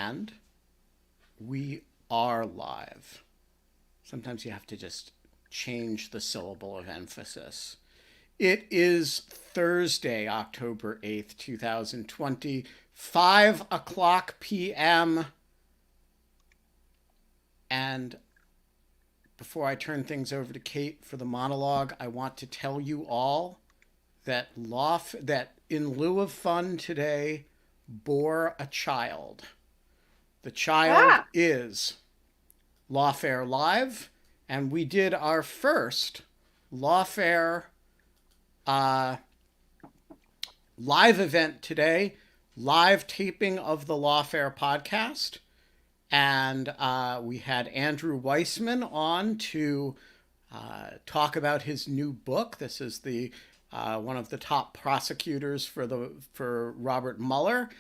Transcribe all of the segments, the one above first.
And we are live. Sometimes you have to just change the syllable of emphasis. It is Thursday, October 8th, 2020, 5 o'clock p.m. And before I turn things over to Kate for the monologue, I want to tell you all that in lieu of fun today, bore a child. The child is Lawfare Live, and we did our first Lawfare live event today, live taping of the Lawfare podcast. And we had Andrew Weissman on to talk about his new book. This is the one of the top prosecutors for Robert Mueller.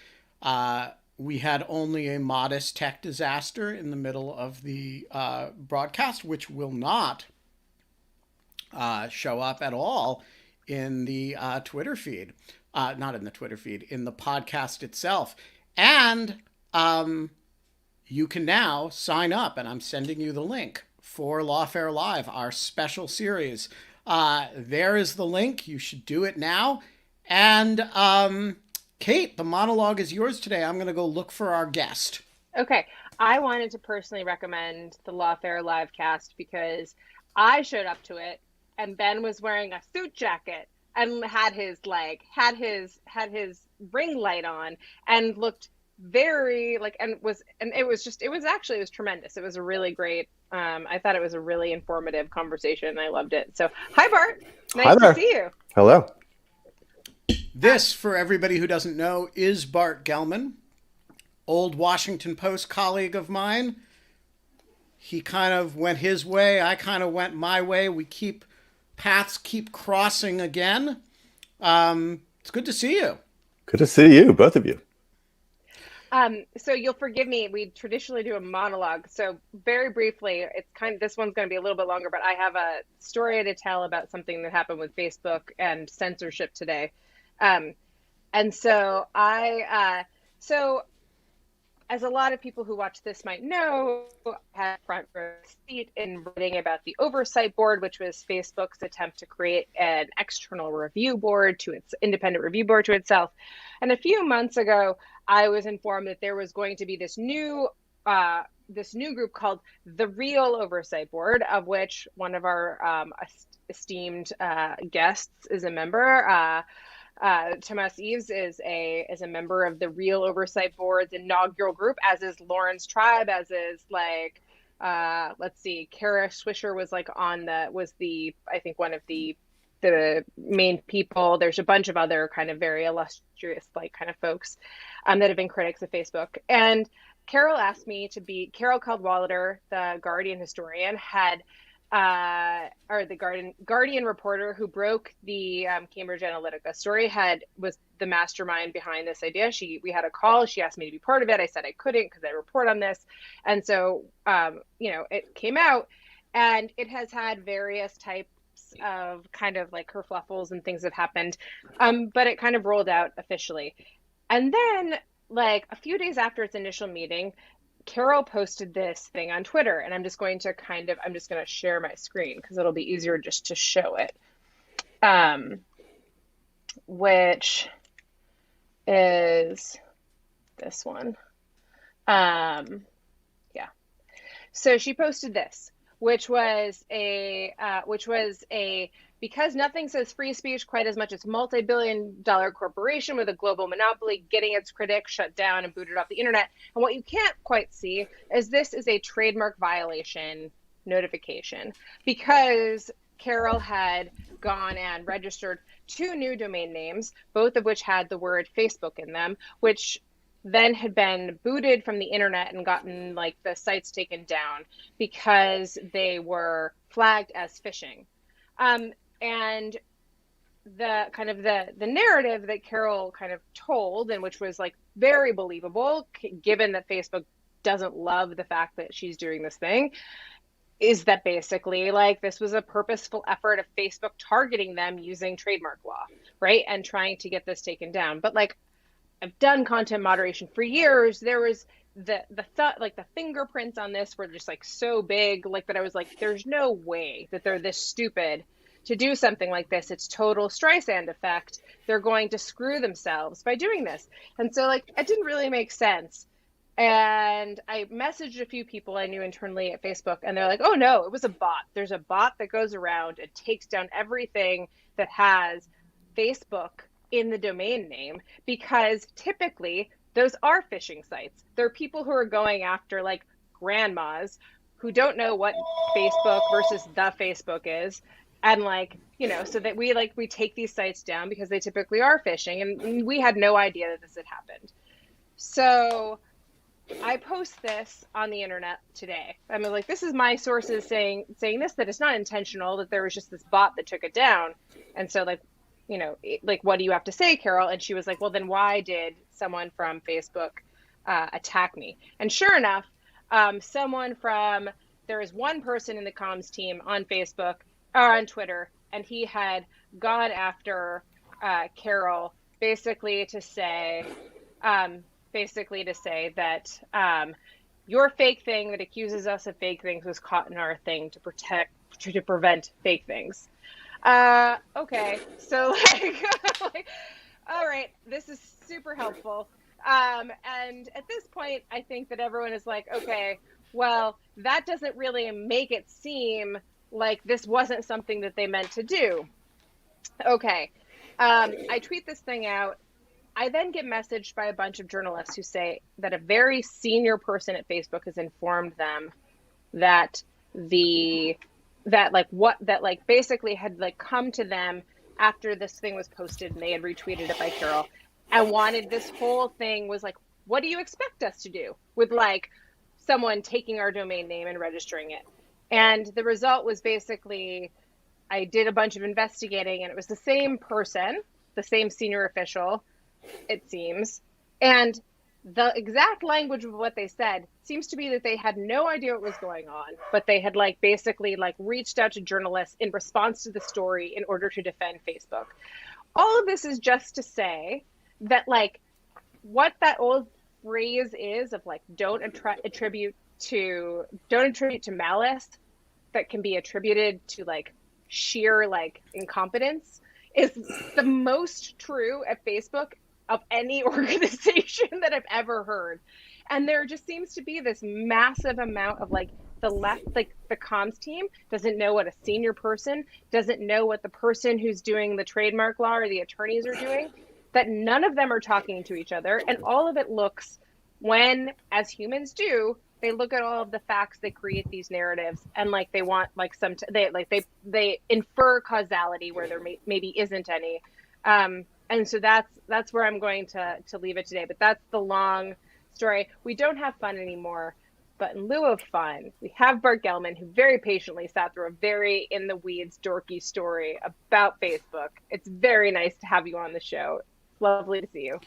We had only a modest tech disaster in the middle of the broadcast, which will not show up at all in the Twitter feed. Not in the Twitter feed, in the podcast itself. And you can now sign up, and I'm sending you the link for Lawfare Live, our special series. There is the link. You should do it now. And Kate, the monologue is yours today. I'm going to go look for our guest. Okay. I wanted to personally recommend the Lawfare Live cast because I showed up to it and Ben was wearing a suit jacket and had his ring light on and looked very it was tremendous. It was a really great I thought it was a really informative conversation. I loved it. So hi Bart, nice to see you. Hello. This, for everybody who doesn't know, is Bart Gellman, old Washington Post colleague of mine. He kind of went his way, I kind of went my way. Paths keep crossing again. It's good to see you. Good to see you, both of you. So you'll forgive me. We traditionally do a monologue. So very briefly, this one's going to be a little bit longer, but I have a story to tell about something that happened with Facebook and censorship today. And so as a lot of people who watch this might know, I had front row seat in writing about the Oversight Board, which was Facebook's attempt to create an external review board to its independent review board to itself. And a few months ago, I was informed that there was going to be this new group called the Real Oversight Board, of which one of our esteemed guests is a member. Thomas Eves is a member of the Real Oversight Board's inaugural group, as is Lawrence Tribe, as is let's see, Kara Swisher was I think one of the main people. There's a bunch of other kind of very illustrious kind of folks that have been critics of Facebook. And Carol asked me to be, Carol Cadwalader, the Guardian historian, or the Guardian reporter who broke the Cambridge Analytica story, was the mastermind behind this idea. We had a call. She asked me to be part of it. I said I couldn't because I report on this. And so, it came out, and it has had various types of kind of kerfluffles and things have happened. But it kind of rolled out officially. And then a few days after its initial meeting, Carol posted this thing on Twitter, and I'm just going to share my screen because it'll be easier just to show it. Which is this one. Yeah. So she posted this, which was because nothing says free speech quite as much as multi-billion-dollar corporation with a global monopoly getting its critics shut down and booted off the internet. And what you can't quite see is this is a trademark violation notification, because Carol had gone and registered 2 new domain names, both of which had the word Facebook in them, which then had been booted from the internet and gotten the sites taken down because they were flagged as phishing. And the kind of the narrative that Carol kind of told, and which was very believable, given that Facebook doesn't love the fact that she's doing this thing, is that basically this was a purposeful effort of Facebook targeting them using trademark law, right? And trying to get this taken down. But I've done content moderation for years. There was the fingerprints on this were just like so big, like that I was like, there's no way that they're this stupid to do something like this. It's total Streisand effect. They're going to screw themselves by doing this. And so like, it didn't really make sense. And I messaged a few people I knew internally at Facebook, and they're like, oh no, it was a bot. There's a bot that goes around and takes down everything that has Facebook in the domain name, because typically those are phishing sites. There are people who are going after like grandmas who don't know what Facebook versus the Facebook is. And like, you know, so that we take these sites down because they typically are phishing, and we had no idea that this had happened. So I post this on the internet today. I mean, like, this is my sources saying this, that it's not intentional, that there was just this bot that took it down. And so like, you know, like, what do you have to say, Carol? And she was like, well, then why did someone from Facebook attack me? And sure enough, there was one person in the comms team on Facebook or on Twitter, and he had gone after Carol basically to say that your fake thing that accuses us of fake things was caught in our thing to prevent fake things. Okay, so like, all right, this is super helpful. And at this point, I think that everyone is like, okay, well, that doesn't really make it seem like this wasn't something that they meant to do. Okay, I tweet this thing out. I then get messaged by a bunch of journalists who say that a very senior person at Facebook has informed them that basically had like come to them after this thing was posted and they had retweeted it by Carol and wanted this whole thing was like, what do you expect us to do with like someone taking our domain name and registering it? And the result was basically, I did a bunch of investigating, and it was the same person, the same senior official, it seems. And the exact language of what they said seems to be that they had no idea what was going on, but they had like basically like reached out to journalists in response to the story in order to defend Facebook. All of this is just to say that like what that old phrase is of like, don't attribute to malice that can be attributed to like sheer like incompetence is the most true at Facebook of any organization that I've ever heard. And there just seems to be this massive amount of like the left, like the comms team doesn't know what a senior person, doesn't know what the person who's doing the trademark law or the attorneys are doing, that none of them are talking to each other. And all of it looks, when, as humans do, they look at all of the facts, they create these narratives, and like they want like they infer causality where there maybe isn't any. And so that's where I'm going to leave it today. But that's the long story. We don't have fun anymore, but in lieu of fun, we have Barton Gellman, who very patiently sat through a very in the weeds, dorky story about Facebook. It's very nice to have you on the show. It's lovely to see you.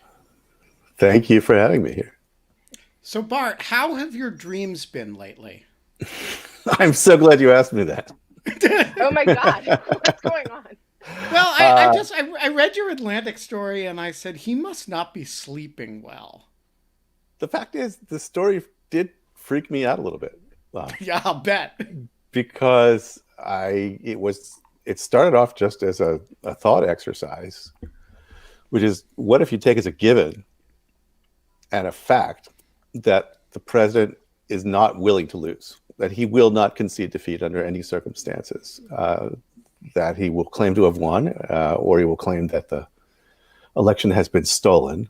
Thank you for having me here. So Bart, how have your dreams been lately? I'm so glad you asked me that. Oh my God, what's going on? Well, I read your Atlantic story and I said, he must not be sleeping well. The fact is, the story did freak me out a little bit. Yeah, I'll bet. Because it started off just as a thought exercise, which is, what if you take as a given and a fact that the president is not willing to lose, that he will not concede defeat under any circumstances, that he will claim to have won, or he will claim that the election has been stolen,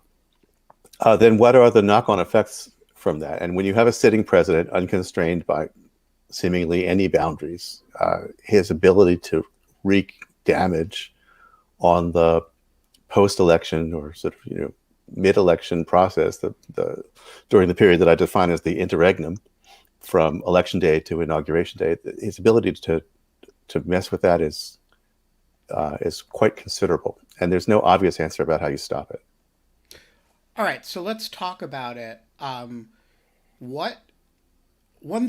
then what are the knock-on effects from that? And when you have a sitting president unconstrained by seemingly any boundaries, his ability to wreak damage on the post-election or sort of, mid-election process, during the period that I define as the interregnum, from election day to inauguration day, his ability to mess with that is quite considerable, and there's no obvious answer about how you stop it. All right, so let's talk about it. One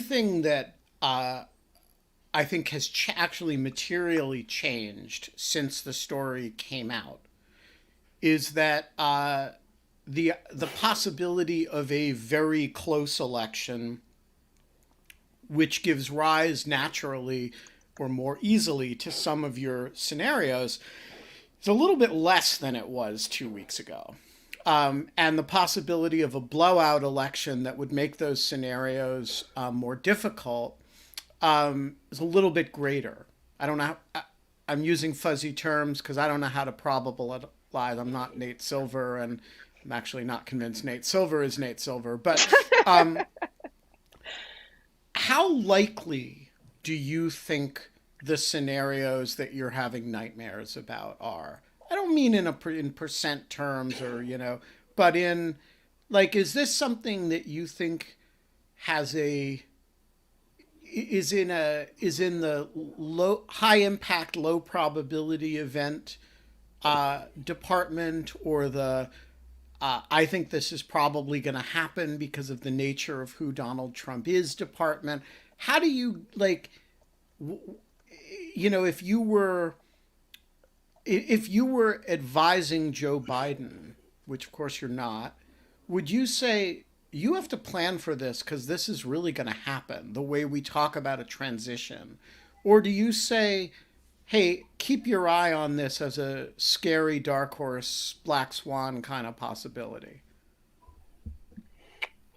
thing that I think has actually materially changed since the story came out is that the possibility of a very close election, which gives rise naturally or more easily to some of your scenarios, is a little bit less than it was 2 weeks ago. And the possibility of a blowout election that would make those scenarios more difficult is a little bit greater. I don't know. I'm using fuzzy terms because I don't know how to probabilize. I'm not Nate Silver, and I'm actually not convinced Nate Silver is Nate Silver. But how likely do you think the scenarios that you're having nightmares about are? I don't mean in percent terms or, but in, like, is this something that you think has is in the high impact, low probability event department, or the I think this is probably going to happen because of the nature of who Donald Trump is department? How do you, like, if you were advising Joe Biden, which of course you're not, would you say you have to plan for this because this is really going to happen the way we talk about a transition? Or do you say, hey, keep your eye on this as a scary dark horse, black swan kind of possibility?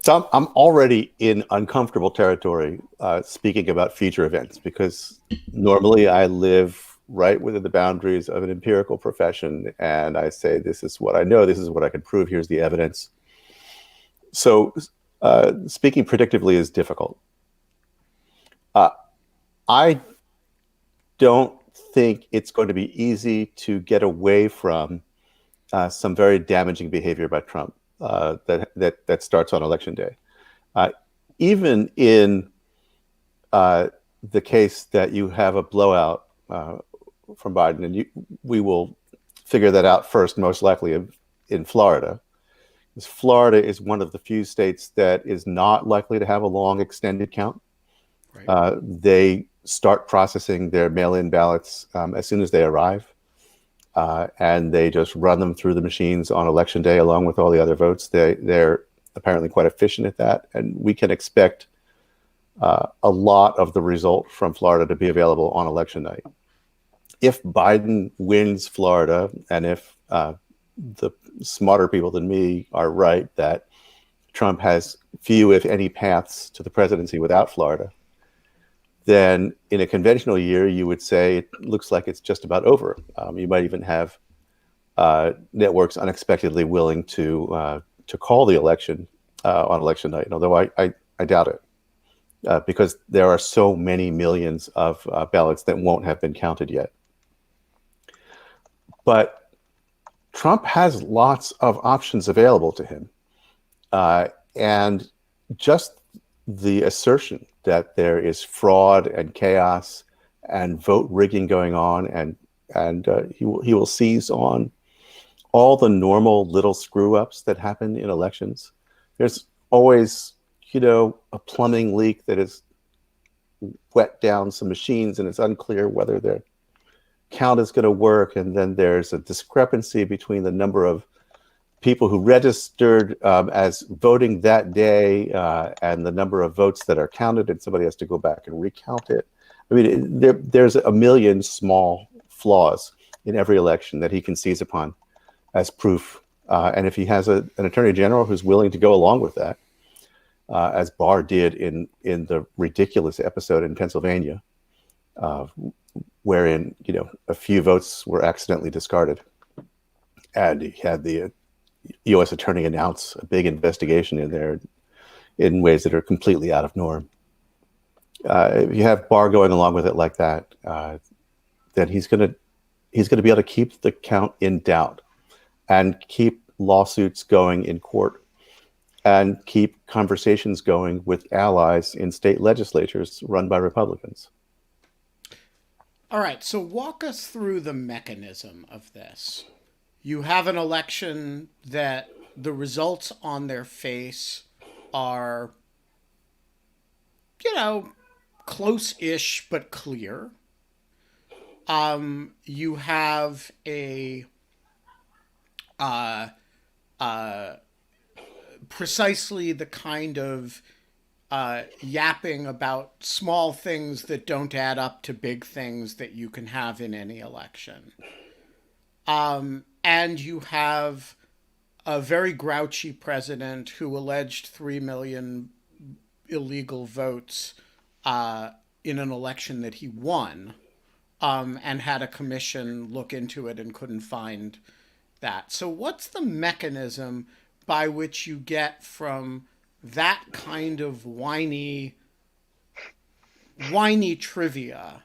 So I'm already in uncomfortable territory speaking about future events, because normally I live right within the boundaries of an empirical profession, and I say, this is what I know, this is what I can prove, here's the evidence. So speaking predictively is difficult. I don't think it's going to be easy to get away from some very damaging behavior by Trump that starts on election day. Even in the case that you have a blowout from Biden, and we will figure that out first, most likely in Florida. Because Florida is one of the few states that is not likely to have a long extended count. Right. They start processing their mail-in ballots as soon as they arrive, and they just run them through the machines on election day along with all the other votes. They're apparently quite efficient at that, and we can expect a lot of the result from Florida to be available on election night. If Biden wins Florida, and if the smarter people than me are right that Trump has few, if any, paths to the presidency without Florida, then in a conventional year, you would say it looks like it's just about over. You might even have networks unexpectedly willing to call the election on election night, although I doubt it, because there are so many millions of ballots that won't have been counted yet. But Trump has lots of options available to him. And just the assertion that there is fraud and chaos and vote rigging going on, and he will seize on all the normal little screw ups that happen in elections. There's always, a plumbing leak that has wet down some machines, and it's unclear whether their count is going to work. And then there's a discrepancy between the number of people who registered as voting that day and the number of votes that are counted, and somebody has to go back and recount it. I mean, there's a million small flaws in every election that he can seize upon as proof. And if he has an attorney general who's willing to go along with that, as Barr did in the ridiculous episode in Pennsylvania, wherein a few votes were accidentally discarded, and he had the U.S. attorney announce a big investigation in there in ways that are completely out of norm. If you have Barr going along with it like that, then he's going to be able to keep the count in doubt and keep lawsuits going in court and keep conversations going with allies in state legislatures run by Republicans. All right, so walk us through the mechanism of this. You have an election that the results on their face are, close-ish but clear. You have a precisely the kind of yapping about small things that don't add up to big things that you can have in any election. And you have a very grouchy president who alleged 3 million illegal votes in an election that he won, and had a commission look into it and couldn't find that. So, what's the mechanism by which you get from that kind of whiny trivia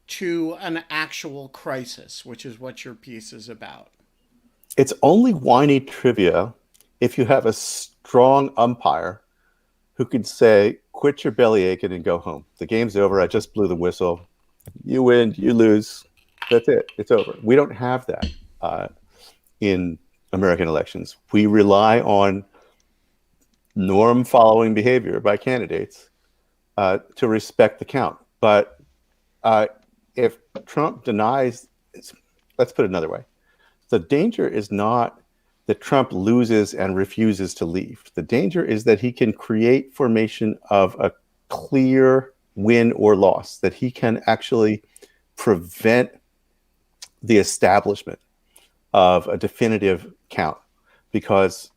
to an actual crisis, which is what your piece is about? It's only whiny trivia if you have a strong umpire who can say, quit your belly aching and go home. The game's over. I just blew the whistle. You win, you lose. That's it. It's over. We don't have that in American elections. We rely on norm-following behavior by candidates to respect the count. But if Trump denies, let's put it another way. The danger is not that Trump loses and refuses to leave. The danger is that he can create formation of a clear win or loss, that he can actually prevent the establishment of a definitive count, because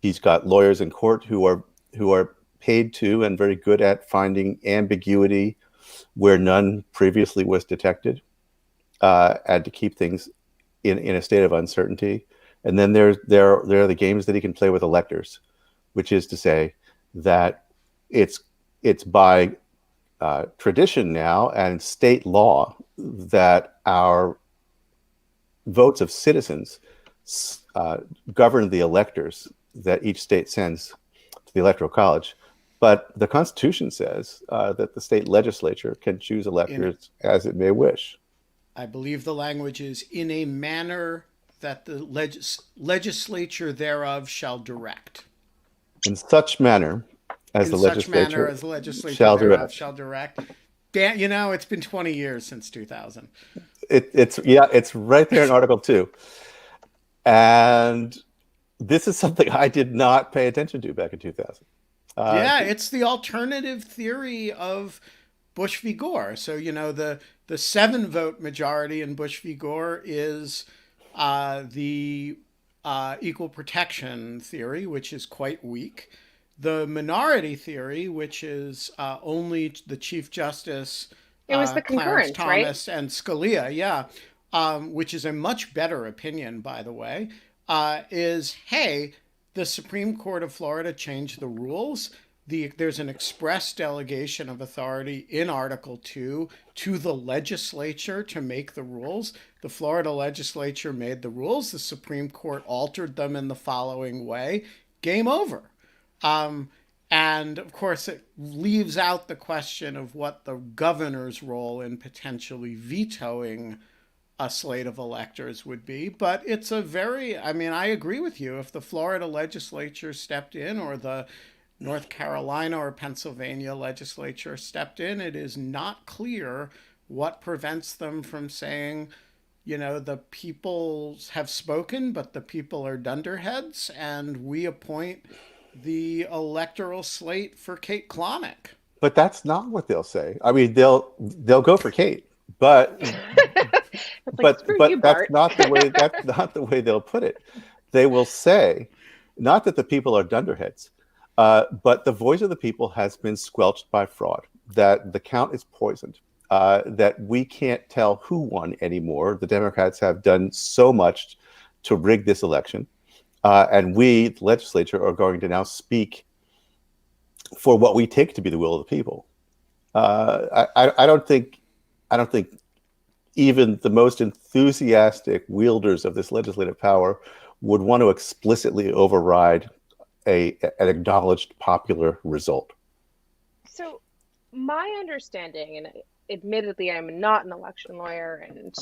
he's got lawyers in court who are paid to and very good at finding ambiguity where none previously was detected, and to keep things in a state of uncertainty. And then there are the games that he can play with electors, which is to say that it's by tradition now and state law that our votes of citizens govern the electors that each state sends to the Electoral College. But the Constitution says that the state legislature can choose electors as it may wish. I believe the language is in a manner that the legislature thereof shall direct. In such manner as the legislature shall direct. Dan, it's been 20 years since 2000. It's right there in Article 2. And this is something I did not pay attention to back in 2000. It's the alternative theory of Bush v. Gore. So, the 7-vote majority in Bush v. Gore is the equal protection theory, which is quite weak. The minority theory, which is only the Chief Justice, it was the Clarence concurrent, Thomas, right? and Scalia, which is a much better opinion, by the way, is, hey, the Supreme Court of Florida changed the rules. There's an express delegation of authority in Article 2 to the legislature to make the rules. The Florida legislature made the rules. The Supreme Court altered them in the following way. Game over. And of course, it leaves out the question of what the governor's role in potentially vetoing a slate of electors would be. But it's I agree with you. If the Florida legislature stepped in, or the North Carolina or Pennsylvania legislature stepped in, it is not clear what prevents them from saying, the people have spoken, but the people are dunderheads, and we appoint the electoral slate for Kate Klonick. But that's not what they'll say. I mean, they'll go for Kate, but but that's not the way they'll put it. They will say, not that the people are dunderheads, but the voice of the people has been squelched by fraud, that the count is poisoned, that we can't tell who won anymore. The Democrats have done so much to rig this election. And we, the legislature, are going to now speak for what we take to be the will of the people. I don't think even the most enthusiastic wielders of this legislative power would want to explicitly override an acknowledged popular result. So my understanding, and admittedly I'm not an election lawyer, and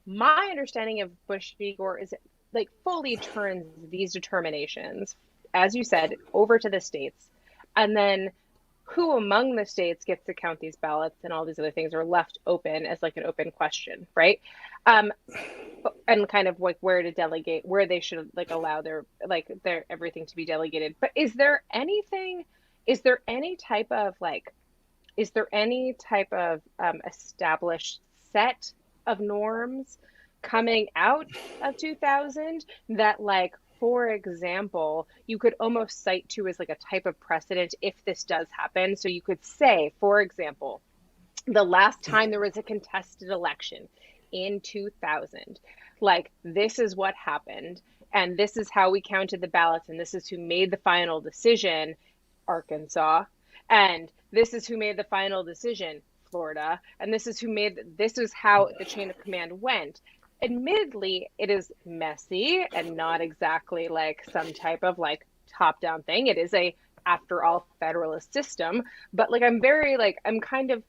my understanding of Bush v. Gore is it fully turns these determinations, as you said, over to the states, and then who among the states gets to count these ballots and all these other things are left open as an open question, right? But and kind of like where to delegate, where they should like allow their everything to be delegated. But is there any type of like is there any type of established set of norms coming out of 2000 that, like, for example, you could almost cite to as like a type of precedent if this does happen? So you could say, for example, the last time there was a contested election in 2000, like, this is what happened, and this is how we counted the ballots, and this is who made the final decision, Arkansas, and this is who made the final decision, Florida, and this is how the chain of command went. Admittedly, it is messy and not exactly like some type of like top down thing. It is a, after all, federalist system, but like I'm kind of,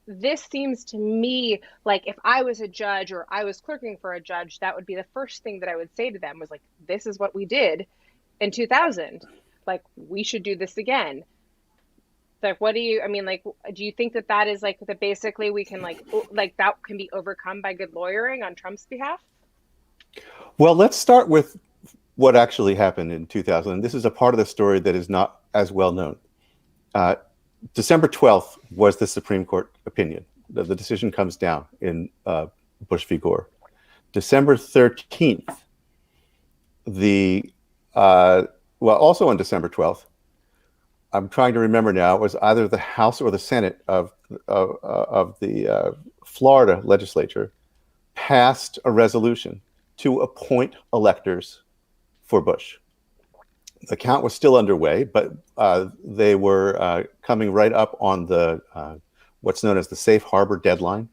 this seems to me like if I was a judge or I was clerking for a judge, that would be the first thing that I would say to them was like, this is what we did in 2000. Like, we should do this again. Like, what do you, I mean, like, do you think that that is like, that basically we can like that can be overcome by good lawyering on Trump's behalf? Well, let's start with what actually happened in 2000. This is a part of the story that is not as well known. December 12th was the Supreme Court opinion. The decision comes down in Bush v. Gore. December 13th, also on December 12th, I'm trying to remember now, it was either the House or the Senate of the Florida legislature passed a resolution to appoint electors for Bush. The count was still underway, but they were coming right up on the what's known as the safe harbor deadline,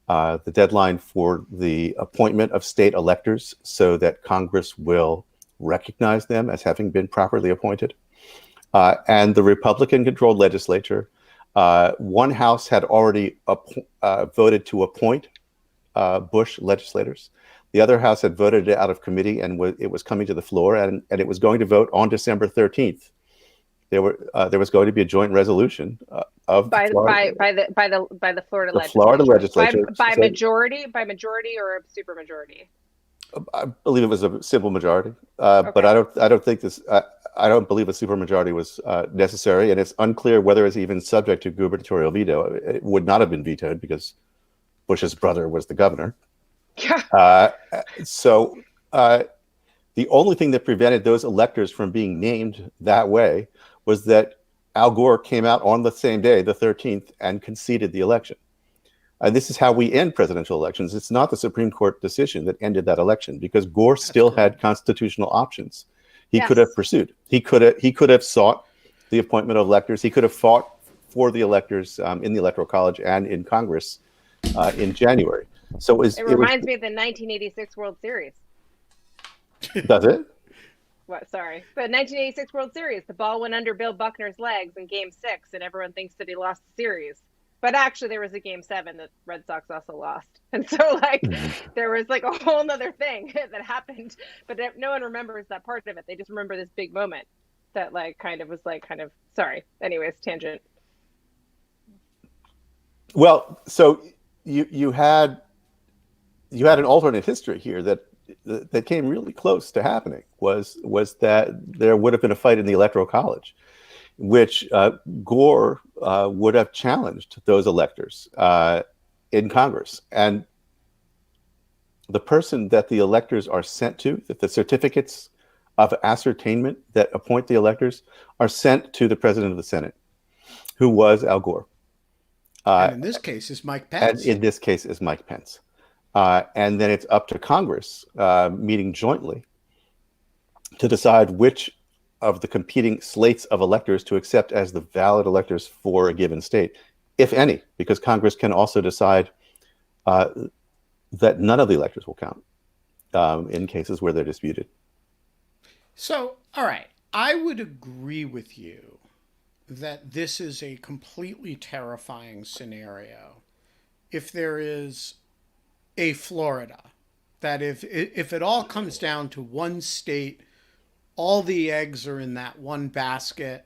the deadline for the appointment of state electors so that Congress will recognize them as having been properly appointed. And the Republican-controlled legislature, one house had already voted to appoint Bush legislators. The other house had voted it out of committee, and it was coming to the floor, and it was going to vote on December 13th. There was going to be a joint resolution of by the Florida legislature by majority or a supermajority. I believe it was a simple majority, but I don't believe a supermajority was necessary, and it's unclear whether it's even subject to gubernatorial veto. It would not have been vetoed because Bush's brother was the governor. So the only thing that prevented those electors from being named that way was that Al Gore came out on the same day, the 13th, and conceded the election. And this is how we end presidential elections. It's not the Supreme Court decision that ended that election, because Gore still had constitutional options he could have pursued. He could have sought the appointment of electors. He could have fought for the electors in the Electoral College and in Congress in January. So it reminds me of the 1986 World Series. Does it? What? Sorry. The 1986 World Series. The ball went under Bill Buckner's legs in Game 6, and everyone thinks that he lost the series. But actually, there was a Game 7 that Red Sox also lost. And so, like, there was, like, a whole nother thing that happened. But no one remembers that part of it. They just remember this big moment that, like, sorry. Anyways, tangent. Well, so you had an alternate history here that came really close to happening, was that there would have been a fight in the Electoral College, which Gore would have challenged those electors in Congress. And the person that the electors are sent to, that the certificates of ascertainment that appoint the electors are sent to the president of the Senate, who was Al Gore. And in this case is Mike Pence. And then it's up to Congress, meeting jointly, to decide which of the competing slates of electors to accept as the valid electors for a given state, if any, because Congress can also decide that none of the electors will count in cases where they're disputed. So, all right, I would agree with you that this is a completely terrifying scenario if there is a Florida, that if it all comes down to one state, all the eggs are in that one basket,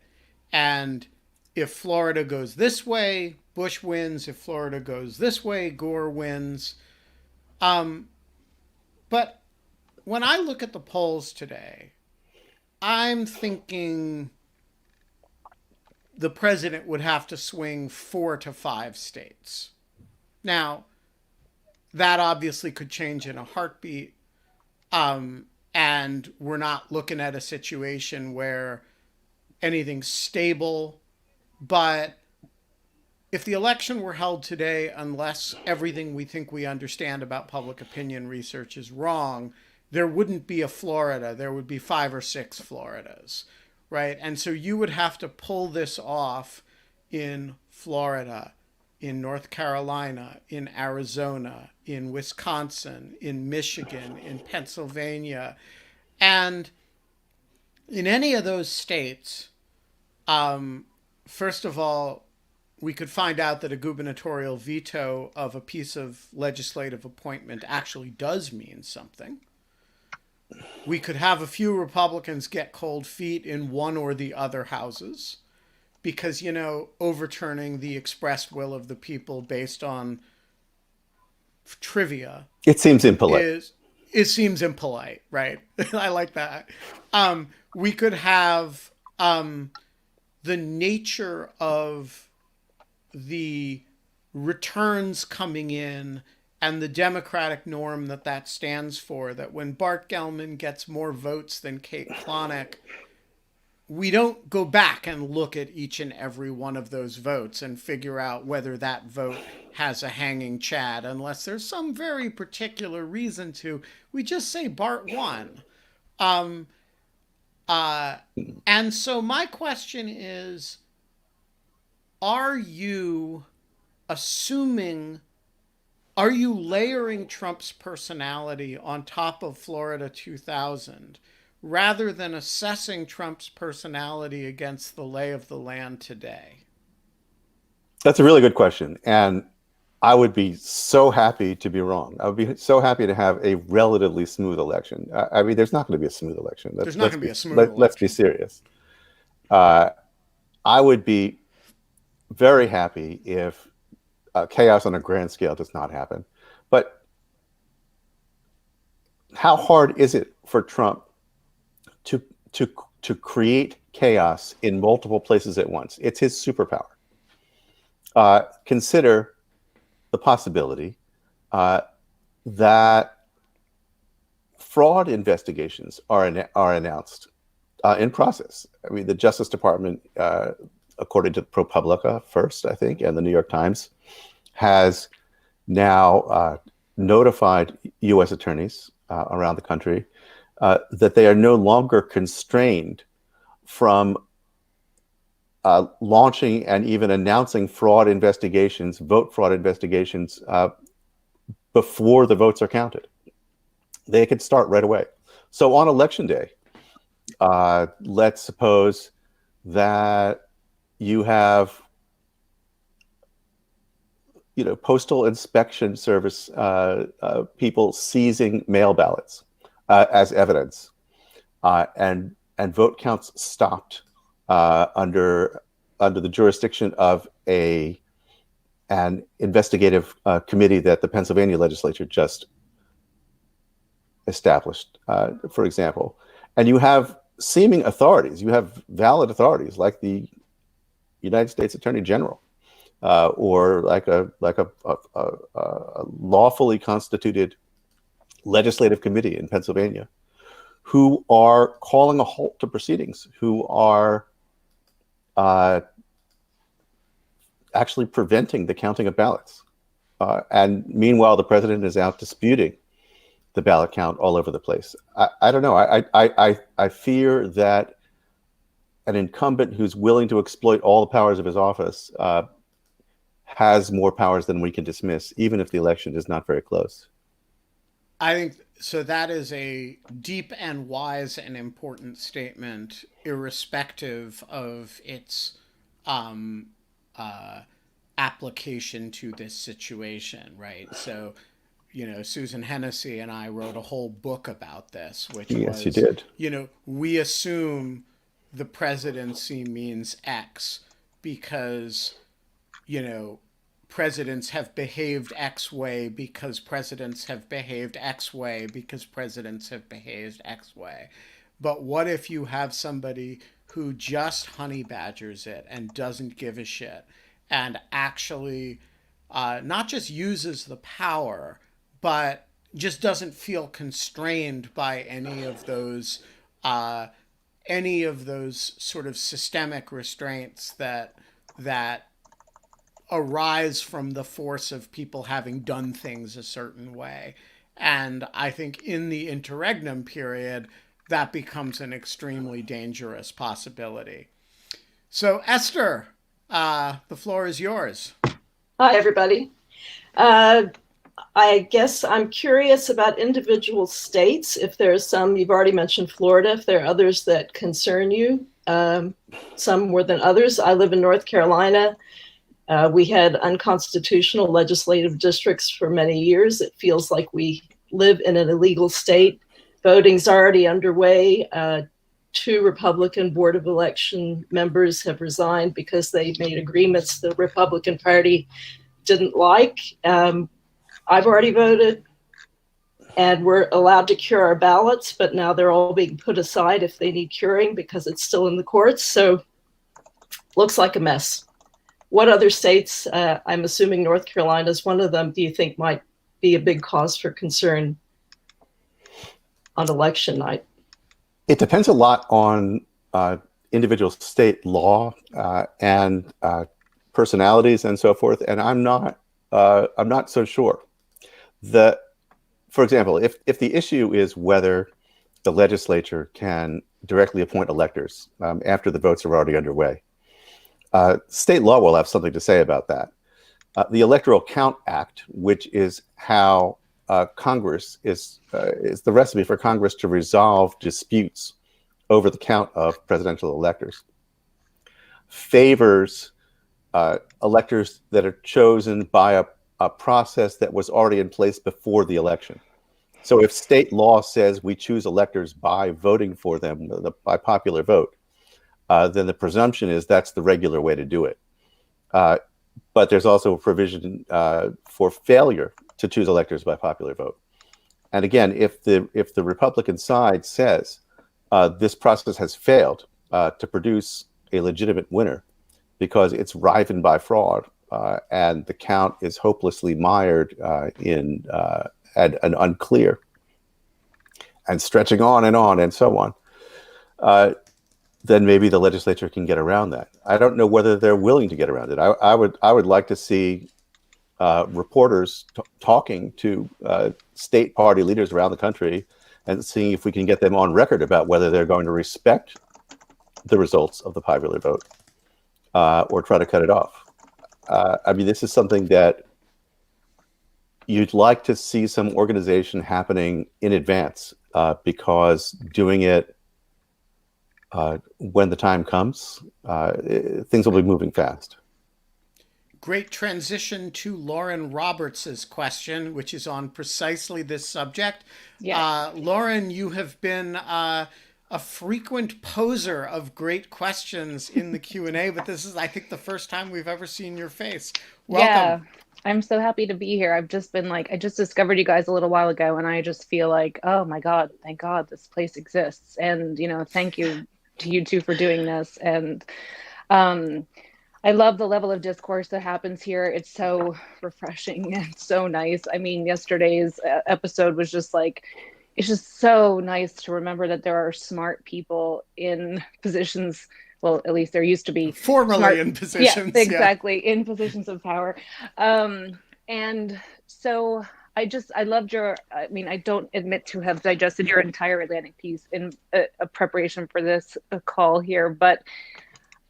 and if Florida goes this way, Bush wins. If Florida goes this way, Gore wins. But when I look at the polls today, I'm thinking the president would have to swing 4 to 5 states. Now, that obviously could change in a heartbeat. And we're not looking at a situation where anything's stable. But if the election were held today, unless everything we think we understand about public opinion research is wrong, there wouldn't be a Florida. There would be 5 or 6 Floridas, right? And so you would have to pull this off in Florida, in North Carolina, in Arizona, in Wisconsin, in Michigan, in Pennsylvania. And in any of those states, first of all, we could find out that a gubernatorial veto of a piece of legislative appointment actually does mean something. We could have a few Republicans get cold feet in one or the other houses because, overturning the expressed will of the people based on trivia. It seems impolite. It seems impolite, right? I like that. We could have the nature of the returns coming in and the democratic norm that stands for, that when Bart Gellman gets more votes than Kate Klonick, we don't go back and look at each and every one of those votes and figure out whether that vote has a hanging chad, unless there's some very particular reason to. We just say Bart won. And so my question is, are you layering Trump's personality on top of Florida 2000 rather than assessing Trump's personality against the lay of the land today? That's a really good question. And I would be so happy to be wrong. I would be so happy to have a relatively smooth election. I mean, there's not going to be a smooth election. There's not going to be a smooth election. Let's be serious. I would be very happy if chaos on a grand scale does not happen. But how hard is it for Trump to create chaos in multiple places at once? It's his superpower. Consider the possibility that fraud investigations are announced in process. I mean, the Justice Department, according to ProPublica first, I think, and the New York Times, has now notified U.S. attorneys around the country that they are no longer constrained from launching and even announcing vote fraud investigations before the votes are counted. They could start right away. So on election day, let's suppose that you have, Postal Inspection Service people seizing mail ballots as evidence, and vote counts stopped under the jurisdiction of an investigative committee that the Pennsylvania legislature just established, for example. And you have seeming authorities, you have valid authorities like the United States Attorney General, or like a lawfully constituted legislative committee in Pennsylvania, who are calling a halt to proceedings, who are actually preventing the counting of ballots. And meanwhile, the president is out disputing the ballot count all over the place. I don't know. I fear that an incumbent who's willing to exploit all the powers of his office has more powers than we can dismiss, even if the election is not very close. I think so. That is a deep and wise and important statement, irrespective of its application to this situation, right? So, Susan Hennessy and I wrote a whole book about this, which yes, you did. We assume the presidency means X because, presidents have behaved X way because presidents have behaved X way because presidents have behaved X way. But what if you have somebody who just honey badgers it and doesn't give a shit and actually not just uses the power, but just doesn't feel constrained by any of those sort of systemic restraints that arise from the force of people having done things a certain way. And I think in the interregnum period, that becomes an extremely dangerous possibility. So, Esther, the floor is yours. Hi, everybody. I guess I'm curious about individual states. If there's some, you've already mentioned Florida, if there are others that concern you, some more than others. I live in North Carolina. We had unconstitutional legislative districts for many years. It feels like we live in an illegal state. Voting's already underway. 2 Republican Board of Election members have resigned because they made agreements the Republican Party didn't like. I've already voted, and we're allowed to cure our ballots, but now they're all being put aside if they need curing because it's still in the courts. So looks like a mess. What other states, I'm assuming North Carolina is one of them, do you think might be a big cause for concern on election night? It depends a lot on individual state law and personalities and so forth, and I'm not so sure. For example, if the issue is whether the legislature can directly appoint electors after the votes are already underway, state law will have something to say about that. The Electoral Count Act, which is how Congress is the recipe for Congress to resolve disputes over the count of presidential electors, favors electors that are chosen by a process that was already in place before the election. So if state law says we choose electors by voting for them by popular vote, then the presumption is that's the regular way to do it. But there's also a provision for failure to choose electors by popular vote. And again, if the Republican side says this process has failed to produce a legitimate winner because it's riven by fraud and the count is hopelessly mired in and unclear and stretching on and so on, then maybe the legislature can get around that. I don't know whether they're willing to get around it. I would like to see reporters talking to state party leaders around the country and seeing if we can get them on record about whether they're going to respect the results of the popular vote or try to cut it off. I mean, this is something that you'd like to see some organization happening in advance because doing it when the time comes, things will be moving fast. Great transition to Lauren Roberts' question, which is on precisely this subject. Yeah. Lauren, you have been a frequent poser of great questions in the Q&A, but this is, I think, the first time we've ever seen your face. Welcome. Yeah, I'm so happy to be here. I've just been I just discovered you guys a little while ago, and I just feel like, oh my God, thank God this place exists. And, thank you to you two for doing this. And I love the level of discourse that happens here. It's so refreshing and so nice. I mean, yesterday's episode was just it's just so nice to remember that there are smart people in positions. Well, at least there used to be formerly in positions. Yeah, exactly. Yeah. In positions of power. And so I loved I don't admit to have digested your entire Atlantic piece in a preparation for this call here, but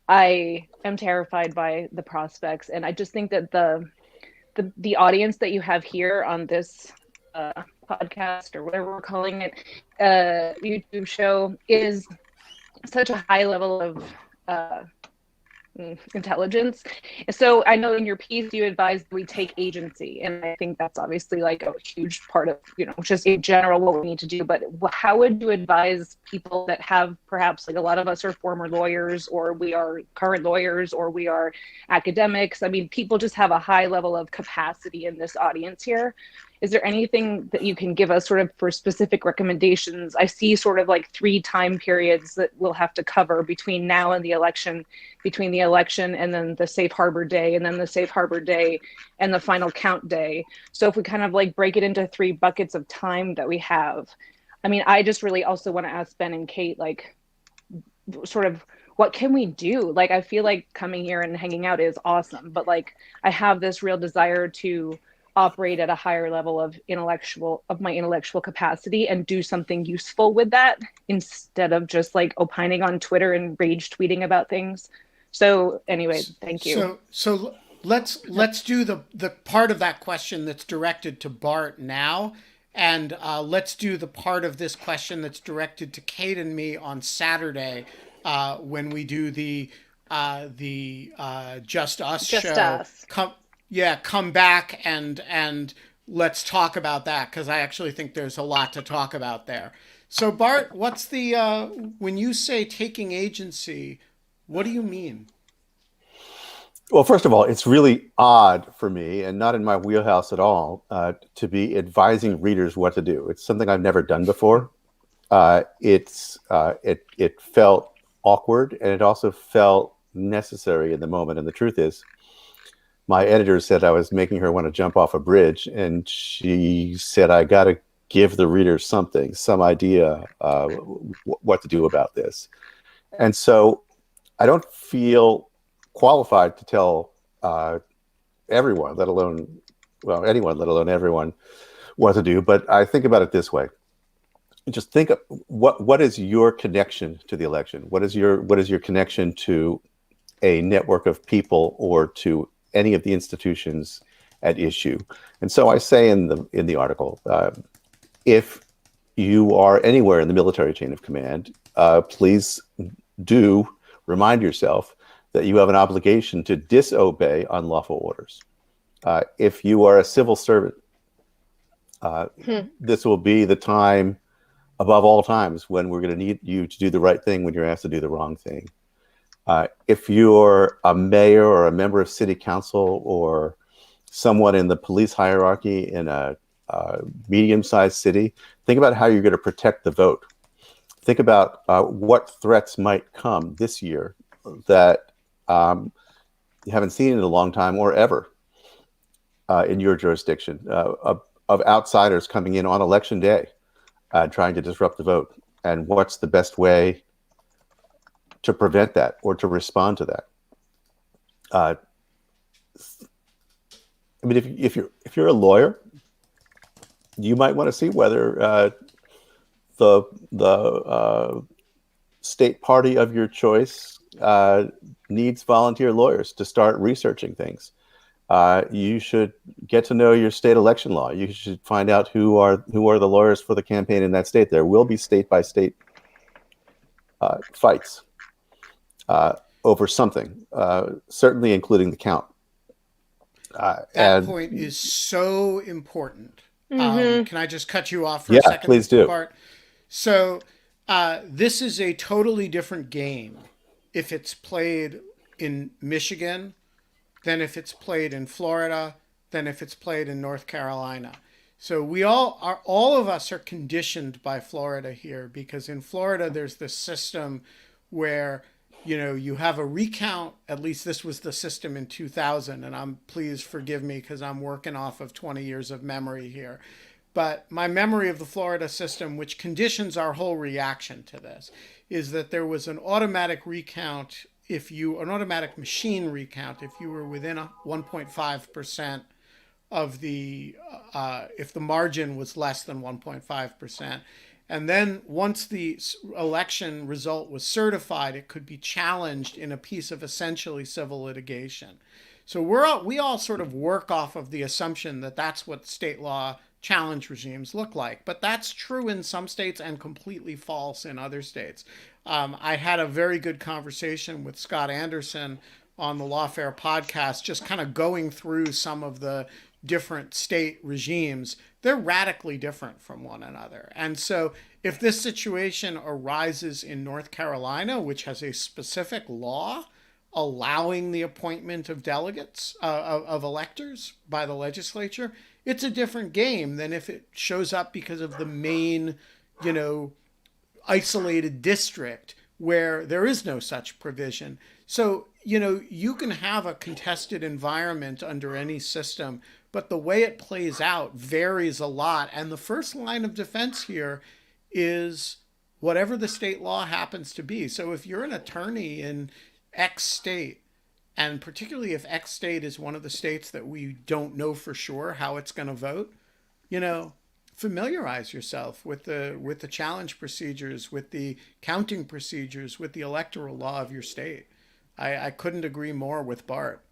I am terrified by the prospects. And I just think that the audience that you have here on this podcast, or whatever we're calling it, YouTube show, is such a high level of intelligence. So I know in your piece you advised we take agency, and I think that's obviously like a huge part of, just in general what we need to do. But how would you advise people that have, perhaps like a lot of us are former lawyers, or we are current lawyers, or we are academics? I mean, people just have a high level of capacity in this audience here. Is there anything that you can give us sort of for specific recommendations? I see sort of like 3 time periods that we'll have to cover between now and the election, between the election and then the safe harbor day, and then the safe harbor day and the final count day. So if we kind of like break it into 3 buckets of time that we have, I mean, I just really also want to ask Ben and Kate, like, sort of what can we do? Like, I feel like coming here and hanging out is awesome, but like I have this real desire to operate at a higher level of my intellectual capacity and do something useful with that, instead of just like opining on Twitter and rage tweeting about things. So anyway, thank you. So let's do the part of that question that's directed to Bart now, and let's do the part of this question that's directed to Kate and me on Saturday, when we do the Just Us Just show. Us. Come back and let's talk about that, because I actually think there's a lot to talk about there. So Bart, what's the when you say taking agency, what do you mean? Well, first of all, it's really odd for me, and not in my wheelhouse at all, to be advising readers what to do. It's something I've never done before. It felt awkward, and it also felt necessary in the moment. And the truth is, my editor said I was making her want to jump off a bridge, and she said I got to give the readers something, some idea what to do about this. And so I don't feel qualified to tell everyone, let alone everyone, what to do. But I think about it this way: just think of what is your connection to the election? What is your connection to a network of people or to any of the institutions at issue? And so I say in the article, if you are anywhere in the military chain of command, please do remind yourself that you have an obligation to disobey unlawful orders. If you are a civil servant, this will be the time, above all times, when we're going to need you to do the right thing when you're asked to do the wrong thing. If you're a mayor or a member of city council or someone in the police hierarchy in a medium-sized city, think about how you're going to protect the vote. Think about what threats might come this year that you haven't seen in a long time or ever in your jurisdiction, of outsiders coming in on election day trying to disrupt the vote. And what's the best way to prevent that or to respond to that? I mean, if you're a lawyer, you might want to see whether the state party of your choice needs volunteer lawyers to start researching things. You should get to know your state election law. You should find out who are the lawyers for the campaign in that state. There will be state by state fights over something, certainly including the count. That point is so important. Can I just cut you off for a second? Please do. Bart? So this is a totally different game if it's played in Michigan than if it's played in Florida, than if it's played in North Carolina. So all of us are conditioned by Florida here, because in Florida there's this system where you have a recount. At least this was the system in 2000, and please forgive me because I'm working off of 20 years of memory here. But my memory of the Florida system, which conditions our whole reaction to this, is that there was an automatic recount an automatic machine recount if you were within 1.5% of the, if the margin was less than 1.5%. And then once the election result was certified, it could be challenged in a piece of essentially civil litigation. So we all sort of work off of the assumption that that's what state law challenge regimes look like. But that's true in some states and completely false in other states. I had a very good conversation with Scott Anderson on the Lawfare podcast, just kind of going through some of the different state regimes. They're radically different from one another. And so if this situation arises in North Carolina, which has a specific law allowing the appointment of delegates, of electors by the legislature, it's a different game than if it shows up because of the main, isolated district where there is no such provision. So, you can have a contested environment under any system, but the way it plays out varies a lot. And the first line of defense here is whatever the state law happens to be. So if you're an attorney in X state, and particularly if X state is one of the states that we don't know for sure how it's going to vote, familiarize yourself with the challenge procedures, with the counting procedures, with the electoral law of your state. I couldn't agree more with Bart.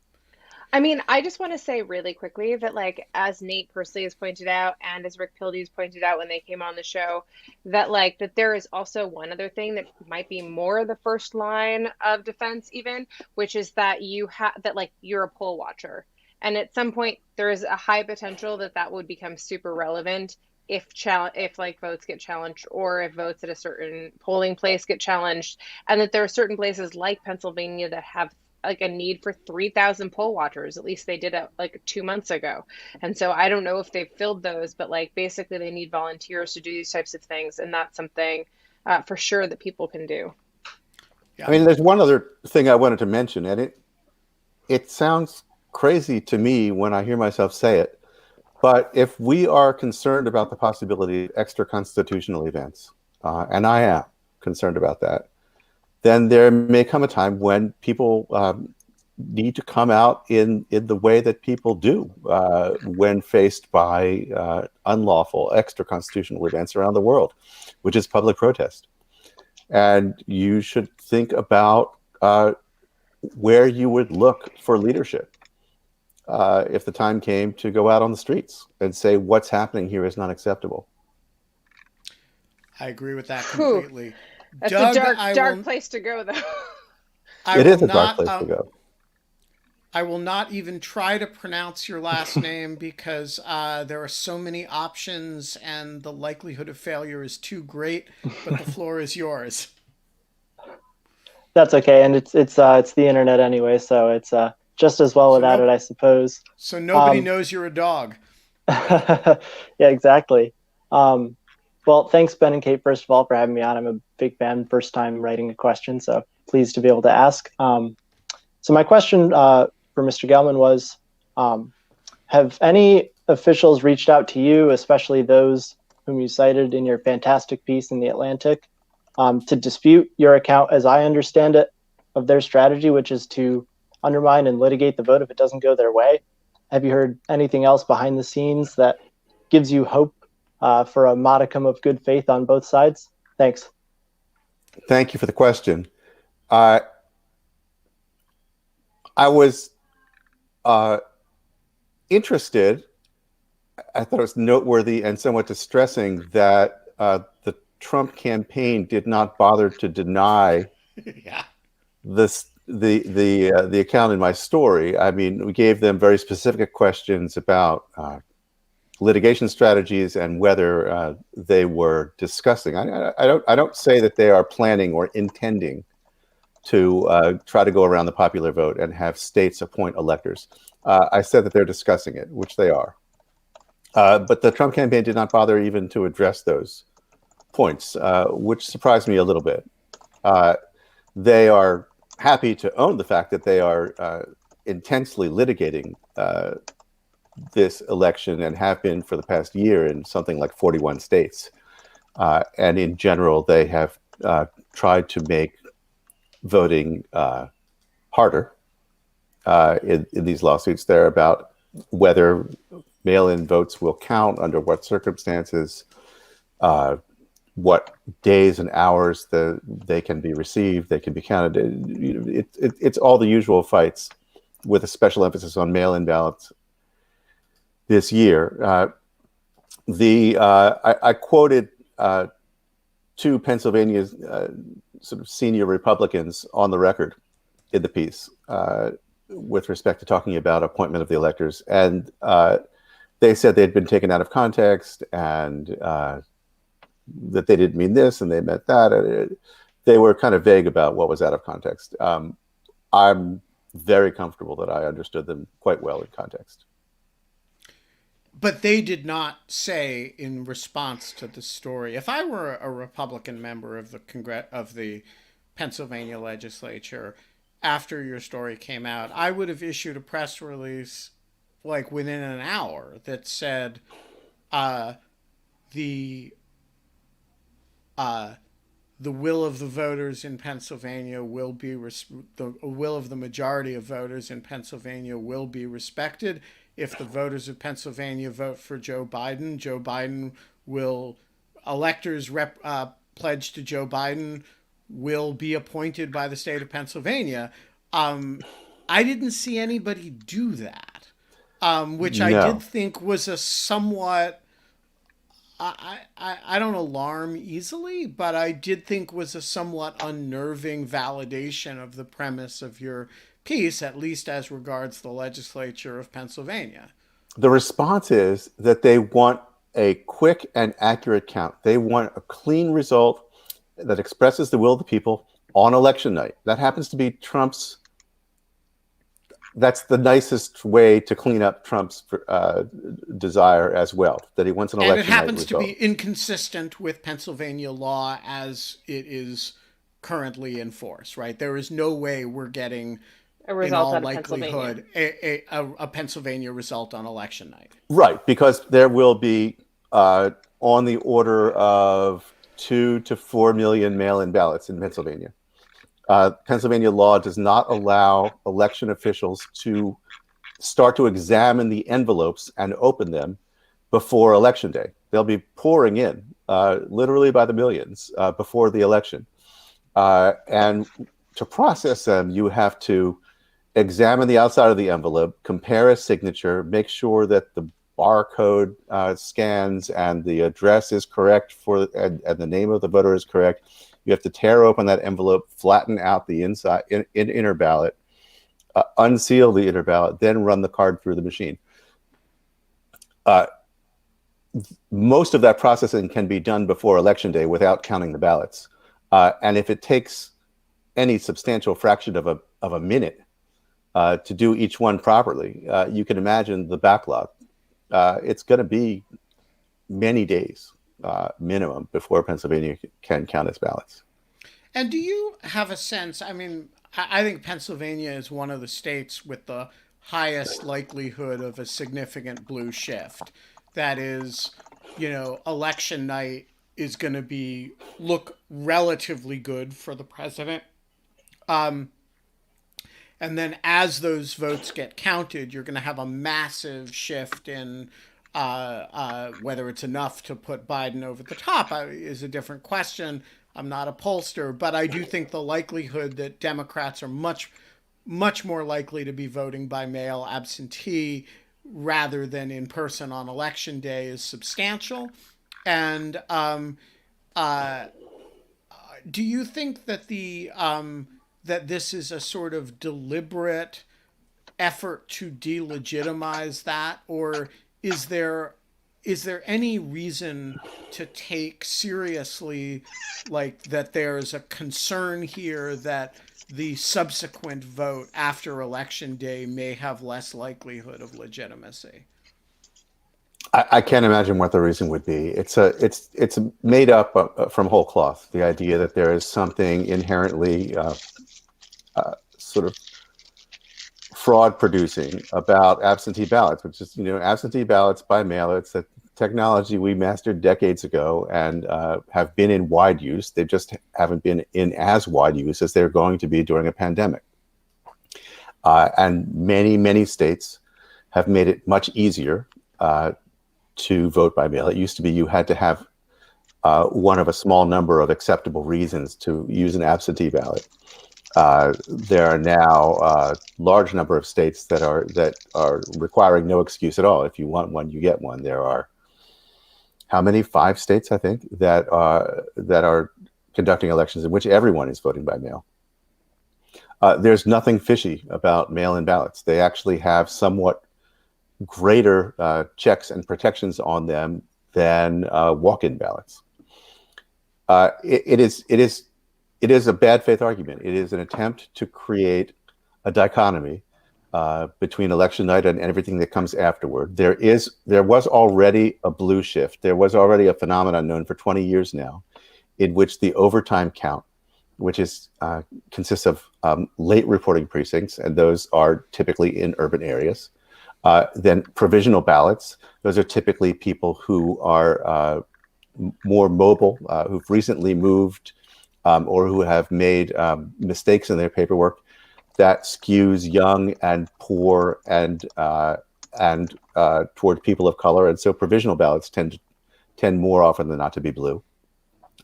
I mean, I just want to say really quickly that, like, as Nate Persley has pointed out, and as Rick Pildes pointed out when they came on the show, that that there is also one other thing that might be more the first line of defense, even, which is that you're a poll watcher, and at some point there is a high potential that would become super relevant if votes get challenged, or if votes at a certain polling place get challenged, and that there are certain places like Pennsylvania that have a need for 3,000 poll watchers. At least they did it 2 months ago. And so I don't know if they've filled those, but basically they need volunteers to do these types of things. And that's something for sure that people can do. Yeah. I mean, there's one other thing I wanted to mention, and it sounds crazy to me when I hear myself say it, but if we are concerned about the possibility of extra constitutional events, and I am concerned about that, then there may come a time when people need to come out in the way that people do when faced by unlawful extra constitutional events around the world, which is public protest. And you should think about where you would look for leadership if the time came to go out on the streets and say what's happening here is not acceptable. I agree with that completely. That's Doug, a dark place to go, though. It is a dark place to go. I will not even try to pronounce your last name because there are so many options and the likelihood of failure is too great, but the floor is yours. That's okay. And it's the internet anyway, so it's just as well without it, I suppose. So nobody knows you're a dog. Yeah, exactly. Well, thanks, Ben and Kate, first of all, for having me on. I'm a big fan, first time writing a question, so pleased to be able to ask. So my question for Mr. Gellman was, have any officials reached out to you, especially those whom you cited in your fantastic piece in The Atlantic, to dispute your account, as I understand it, of their strategy, which is to undermine and litigate the vote if it doesn't go their way? Have you heard anything else behind the scenes that gives you hope for a modicum of good faith on both sides? Thanks. Thank you for the question. I was interested. I thought it was noteworthy and somewhat distressing that the Trump campaign did not bother to deny the account in my story. I mean, we gave them very specific questions about litigation strategies and whether they were discussing. I don't say that they are planning or intending to try to go around the popular vote and have states appoint electors. I said that they're discussing it, which they are. But the Trump campaign did not bother even to address those points, which surprised me a little bit. They are happy to own the fact that they are intensely litigating this election and have been for the past year in something like 41 states. And in general, they have tried to make voting harder in these lawsuits. They're about whether mail-in votes will count, under what circumstances, what days and hours they can be received, they can be counted. It's all the usual fights with a special emphasis on mail-in ballots this year. I quoted two Pennsylvania's sort of senior Republicans on the record in the piece with respect to talking about appointment of the electors, and they said they'd been taken out of context and that they didn't mean this and they meant that. They were kind of vague about what was out of context. I'm very comfortable that I understood them quite well in context. But they did not say in response to the story. If I were a Republican member of the Pennsylvania legislature, after your story came out, I would have issued a press release like within an hour that said the will of the voters in Pennsylvania will be the will of the majority of voters in Pennsylvania will be respected. If the voters of Pennsylvania vote for Joe Biden will electors pledged to Joe Biden will be appointed by the state of Pennsylvania. I didn't see anybody do that, which I did think was a somewhat, I don't alarm easily, but I did think was a somewhat unnerving validation of the premise of your piece, at least as regards the legislature of Pennsylvania. The response is that they want a quick and accurate count. They want a clean result that expresses the will of the people on election night. That happens to be Trump's. That's the nicest way to clean up Trump's desire as well, that he wants an election night result. And it happens to be inconsistent with Pennsylvania law as it is currently in force, right? There is no way we're getting a result out of Pennsylvania. A Pennsylvania result on election night. Right, because there will be on the order of 2 to 4 million mail-in ballots in Pennsylvania. Pennsylvania law does not allow election officials to start to examine the envelopes and open them before election day. They'll be pouring in, literally by the millions, before the election. And to process them, you have to examine the outside of the envelope, compare a signature, make sure that the barcode scans and the address is correct and the name of the voter is correct. You have to tear open that envelope, flatten out the inside inner ballot, unseal the inner ballot, then run the card through the machine. Most of that processing can be done before election day without counting the ballots. And if it takes any substantial fraction of a minute to do each one properly, you can imagine the backlog. It's going to be many days minimum before Pennsylvania can count its ballots. And do you have a sense? I mean, I think Pennsylvania is one of the states with the highest likelihood of a significant blue shift. That is, election night is going to look relatively good for the president. And then as those votes get counted, you're going to have a massive shift in whether it's enough to put Biden over the top is a different question. I'm not a pollster, but I do think the likelihood that Democrats are much, much more likely to be voting by mail absentee rather than in person on election day is substantial. And do you think that that this is a sort of deliberate effort to delegitimize that, or is there any reason to take seriously like that there's a concern here that the subsequent vote after election day may have less likelihood of legitimacy? I can't imagine what the reason would be. It's made up from whole cloth. The idea that there is something inherently sort of fraud producing about absentee ballots, which is, absentee ballots by mail. It's a technology we mastered decades ago and have been in wide use. They just haven't been in as wide use as they're going to be during a pandemic. And many, many states have made it much easier to vote by mail. It used to be you had to have one of a small number of acceptable reasons to use an absentee ballot. There are now a large number of states that are requiring no excuse at all. If you want one, you get one. There are how many? 5 states, I think, that are conducting elections in which everyone is voting by mail. There's nothing fishy about mail-in ballots. They actually have somewhat greater checks and protections on them than walk-in ballots. It is a bad faith argument. It is an attempt to create a dichotomy between election night and everything that comes afterward. There was already a blue shift. There was already a phenomenon known for 20 years now, in which the overtime count, which consists of late reporting precincts, and those are typically in urban areas. Then provisional ballots, those are typically people who are more mobile, who've recently moved, or who have made mistakes in their paperwork. That skews young and poor and toward people of color, and so provisional ballots tend more often than not to be blue.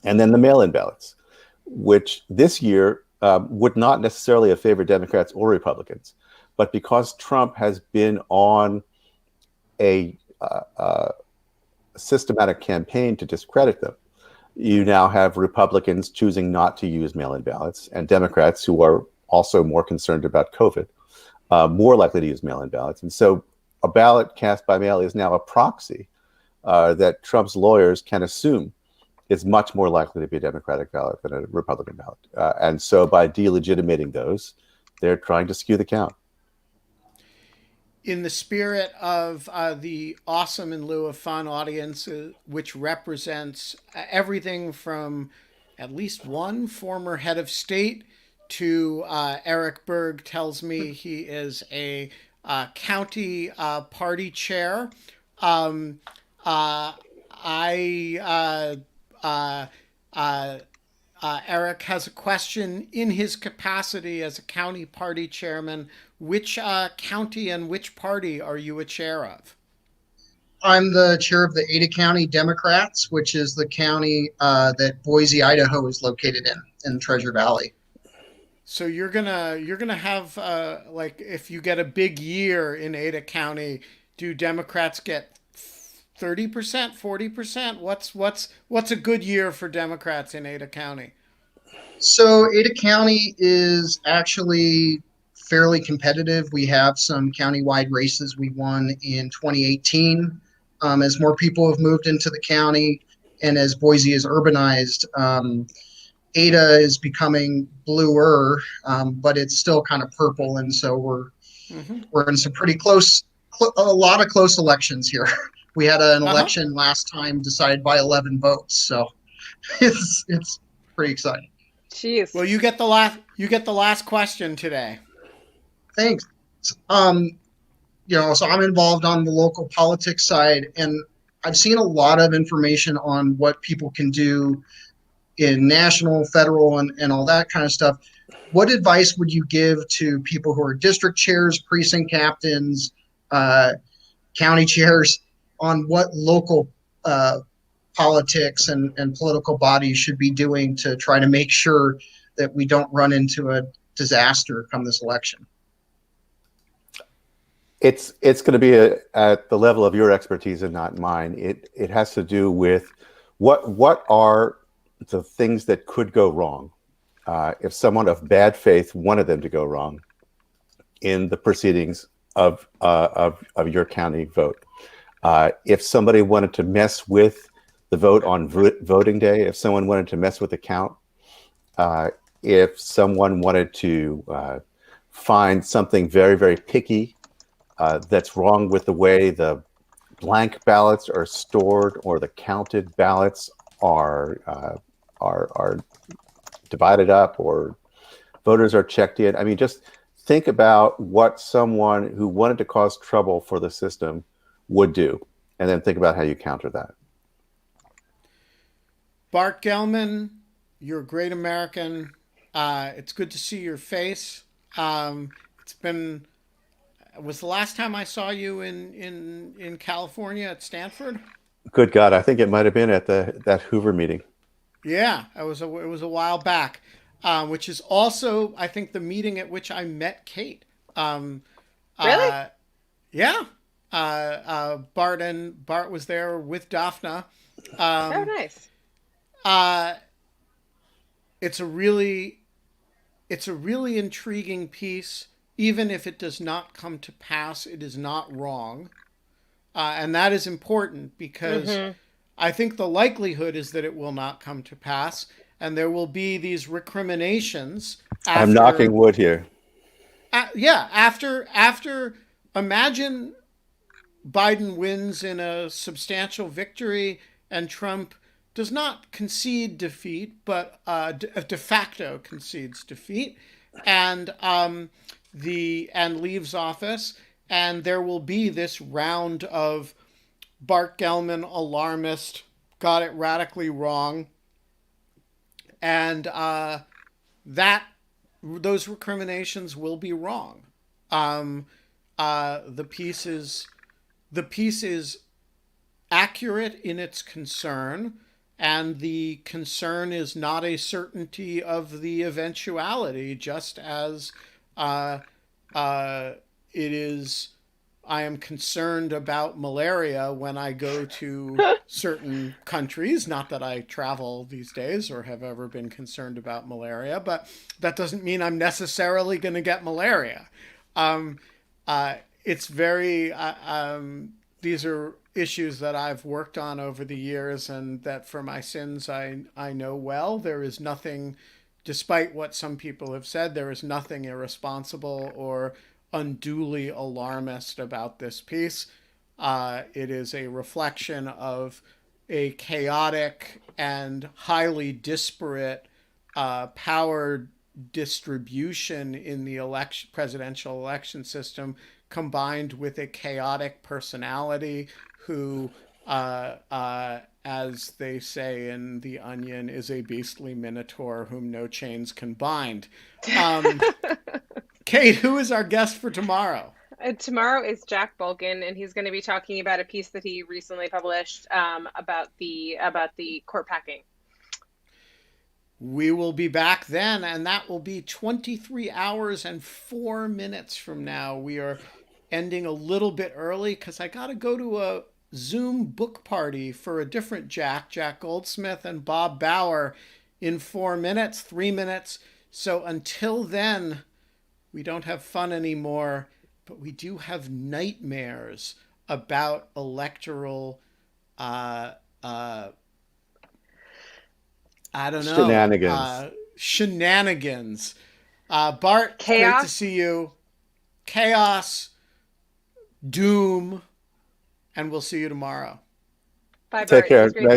And then the mail-in ballots, which this year would not necessarily have favored Democrats or Republicans, but because Trump has been on a systematic campaign to discredit them, you now have Republicans choosing not to use mail-in ballots, and Democrats, who are also more concerned about COVID, more likely to use mail-in ballots. And so a ballot cast by mail is now a proxy that Trump's lawyers can assume is much more likely to be a Democratic ballot than a Republican ballot. And so by delegitimating those, they're trying to skew the count. In the spirit of the awesome and Lieu of fun audience, which represents everything from at least one former head of state to Eric Berg tells me he is a county party chair. Eric has a question. In his capacity as a county party chairman, which county and which party are you a chair of? I'm the chair of the Ada County Democrats, which is the county that Boise, Idaho is located in Treasure Valley. So you're gonna have like, if you get a big year in Ada County, do Democrats get 30%, 40%? What's a good year for Democrats in Ada County? So Ada County is actually fairly competitive. We have some countywide races we won in 2018. As more people have moved into the county and as Boise is urbanized, Ada is becoming bluer, but it's still kind of purple. And so we're in some pretty a lot of close elections here. We had an election last time decided by 11 votes. So it's pretty exciting. Jeez. Well, you get the last question today. Thanks. So I'm involved on the local politics side, and I've seen a lot of information on what people can do in national, federal, and all that kind of stuff. What advice would you give to people who are district chairs, precinct captains, county chairs on what local politics and political bodies should be doing to try to make sure that we don't run into a disaster come this election? It's going to be at the level of your expertise and not mine. It has to do with what are the things that could go wrong if someone of bad faith wanted them to go wrong in the proceedings of your county vote. If somebody wanted to mess with the vote on voting day, if someone wanted to mess with the count, if someone wanted to find something very, very picky that's wrong with the way the blank ballots are stored or the counted ballots are divided up or voters are checked in. I mean, just think about what someone who wanted to cause trouble for the system would do, and then think about how you counter that. Bart Gellman, you're a great American. It's good to see your face. Was the last time I saw you in California at Stanford? Good God, I think it might have been at that Hoover meeting. Yeah, it was a while back, which is also, I think, the meeting at which I met Kate. Really? Yeah. Bart was there with Daphna. Oh, nice. It's a really it's a really intriguing piece. Even if it does not come to pass, it is not wrong. And that is important because I think the likelihood is that it will not come to pass. And there will be these recriminations after. I'm knocking wood here. After imagine Biden wins in a substantial victory and Trump does not concede defeat, but de facto concedes defeat, and leaves office, and there will be this round of Bart Gellman alarmist, got it radically wrong, and those recriminations will be wrong. The piece is accurate in its concern, and the concern is not a certainty of the eventuality, just as it is. I am concerned about malaria when I go to certain countries. Not that I travel these days or have ever been concerned about malaria, but that doesn't mean I'm necessarily going to get malaria. It's very, these are issues that I've worked on over the years, and that for my sins I know well. There is nothing, despite what some people have said, there is nothing irresponsible or unduly alarmist about this piece. It is a reflection of a chaotic and highly disparate power distribution in the presidential election system, combined with a chaotic personality who, as they say in The Onion, is a beastly minotaur whom no chains can bind. Kate, who is our guest for tomorrow? Tomorrow is Jack Bulkin, and he's going to be talking about a piece that he recently published about the court packing. We will be back then, and that will be 23 hours and 4 minutes from now. We are ending a little bit early because I got to go to a Zoom book party for a different Jack Goldsmith and Bob Bauer in 4 minutes, 3 minutes. So until then, we don't have fun anymore, but we do have nightmares about electoral, I don't know. Shenanigans. Bart, Chaos. Great to see you. Chaos, doom, and we'll see you tomorrow. Bye, Bart. Take care. It was great Nice